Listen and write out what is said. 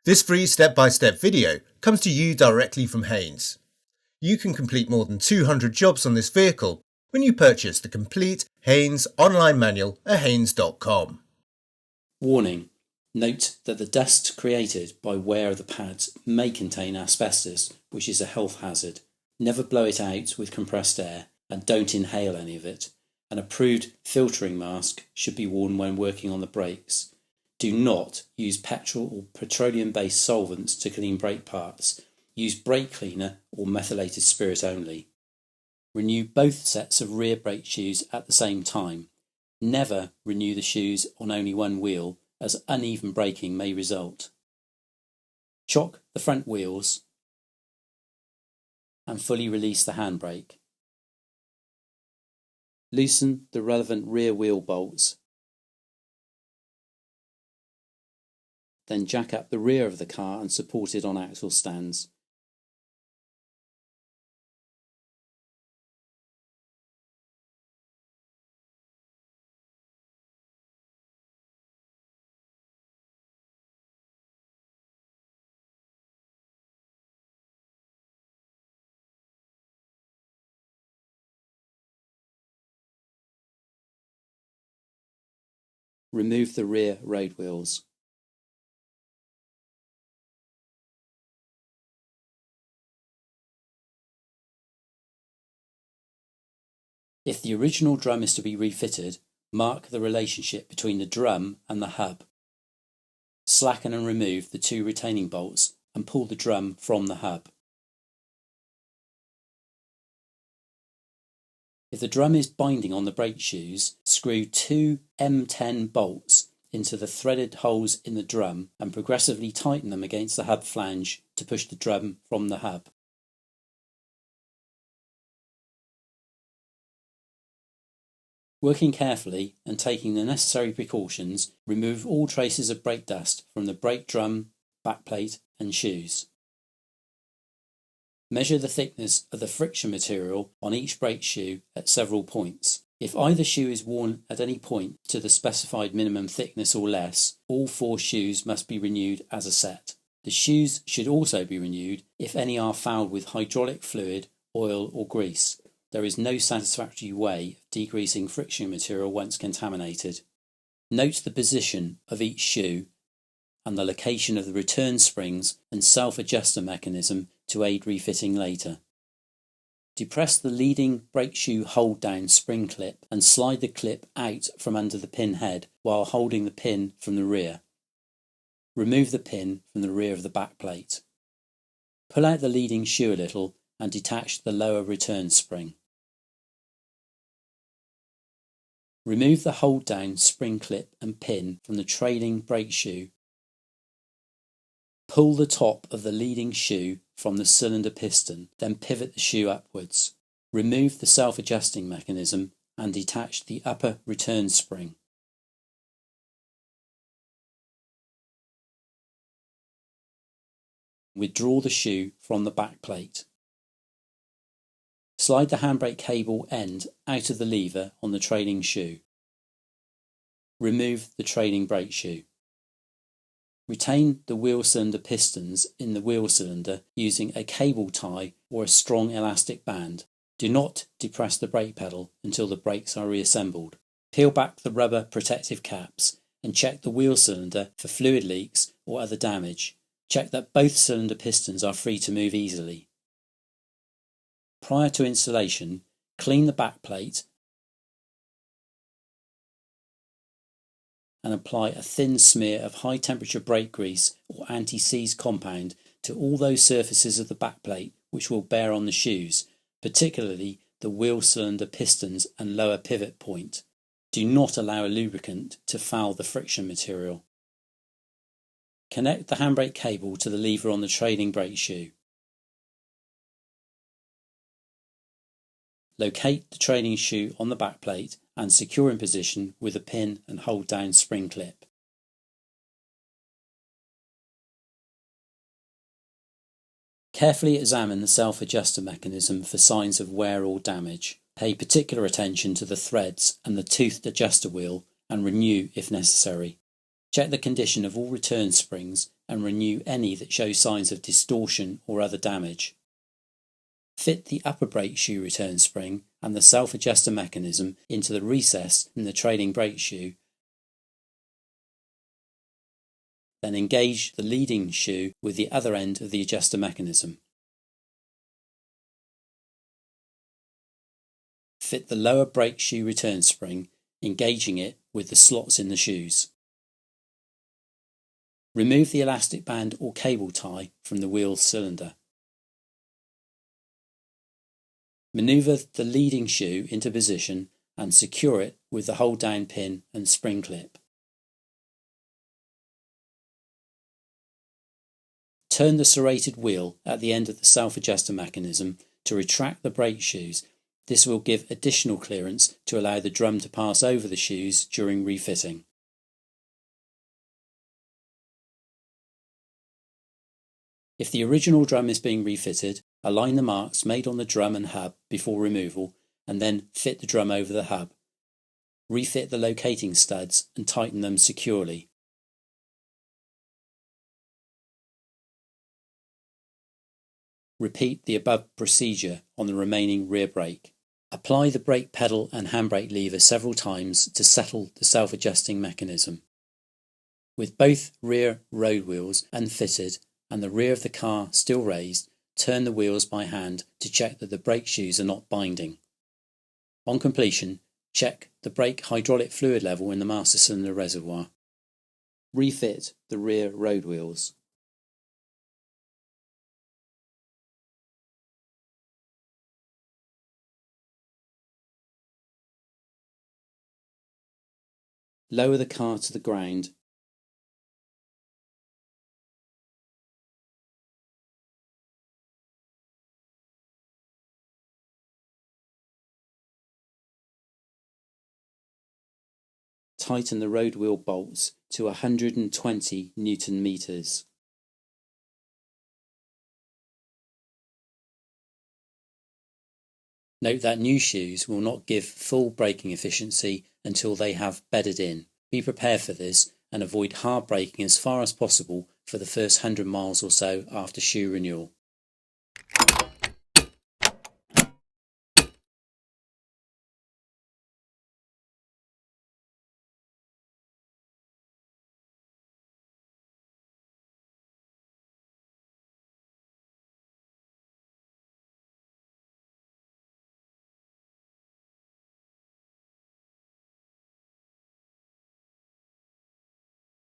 This free step-by-step video comes to you directly from Haynes. You can complete more than 200 jobs on this vehicle when you purchase the complete Haynes online manual at haynes.com. Warning: note that the dust created by wear of the pads may contain asbestos, which is a health hazard. Never blow it out with compressed air and don't inhale any of it. An approved filtering mask should be worn when working on the brakes. Do not use petrol or petroleum-based solvents to clean brake parts. Use brake cleaner or methylated spirit only. Renew both sets of rear brake shoes at the same time. Never renew the shoes on only one wheel, as uneven braking may result. Chock the front wheels and fully release the handbrake. Loosen the relevant rear wheel bolts. Then jack up the rear of the car and support it on axle stands. Remove the rear road wheels. If the original drum is to be refitted, mark the relationship between the drum and the hub. Slacken and remove the two retaining bolts and pull the drum from the hub. If the drum is binding on the brake shoes, screw two M10 bolts into the threaded holes in the drum and progressively tighten them against the hub flange to push the drum from the hub. Working carefully and taking the necessary precautions, remove all traces of brake dust from the brake drum, backplate and shoes. Measure the thickness of the friction material on each brake shoe at several points. If either shoe is worn at any point to the specified minimum thickness or less, all four shoes must be renewed as a set. The shoes should also be renewed if any are fouled with hydraulic fluid, oil or grease. There is no satisfactory way of degreasing friction material once contaminated. Note the position of each shoe and the location of the return springs and self-adjuster mechanism to aid refitting later. Depress the leading brake shoe hold-down spring clip and slide the clip out from under the pin head while holding the pin from the rear. Remove the pin from the rear of the back plate. Pull out the leading shoe a little and detach the lower return spring. Remove the hold-down spring clip and pin from the trailing brake shoe. Pull the top of the leading shoe from the cylinder piston, then pivot the shoe upwards. Remove the self-adjusting mechanism and detach the upper return spring. Withdraw the shoe from the back plate. Slide the handbrake cable end out of the lever on the trailing shoe. Remove the trailing brake shoe. Retain the wheel cylinder pistons in the wheel cylinder using a cable tie or a strong elastic band. Do not depress the brake pedal until the brakes are reassembled. Peel back the rubber protective caps and check the wheel cylinder for fluid leaks or other damage. Check that both cylinder pistons are free to move easily. Prior to installation, clean the back plate and apply a thin smear of high temperature brake grease or anti-seize compound to all those surfaces of the backplate which will bear on the shoes, particularly the wheel cylinder pistons and lower pivot point. Do not allow a lubricant to foul the friction material. Connect the handbrake cable to the lever on the trailing brake shoe. Locate the trailing shoe on the backplate and secure in position with a pin and hold down spring clip. Carefully examine the self-adjuster mechanism for signs of wear or damage. Pay particular attention to the threads and the toothed adjuster wheel and renew if necessary. Check the condition of all return springs and renew any that show signs of distortion or other damage. Fit the upper brake shoe return spring and the self-adjuster mechanism into the recess in the trailing brake shoe. Then engage the leading shoe with the other end of the adjuster mechanism. Fit the lower brake shoe return spring, engaging it with the slots in the shoes. Remove the elastic band or cable tie from the wheel cylinder. Manoeuvre the leading shoe into position and secure it with the hold down pin and spring clip. Turn the serrated wheel at the end of the self-adjuster mechanism to retract the brake shoes. This will give additional clearance to allow the drum to pass over the shoes during refitting. If the original drum is being refitted, align the marks made on the drum and hub before removal and then fit the drum over the hub. Refit the locating studs and tighten them securely. Repeat the above procedure on the remaining rear brake. Apply the brake pedal and handbrake lever several times to settle the self-adjusting mechanism. With both rear road wheels unfitted and the rear of the car still raised, turn the wheels by hand to check that the brake shoes are not binding. On completion, check the brake hydraulic fluid level in the master cylinder reservoir. Refit the rear road wheels. Lower the car to the ground. Tighten the road wheel bolts to 120 Newton meters. Note that new shoes will not give full braking efficiency until they have bedded in. Be prepared for this and avoid hard braking as far as possible for the first 100 miles or so after shoe renewal.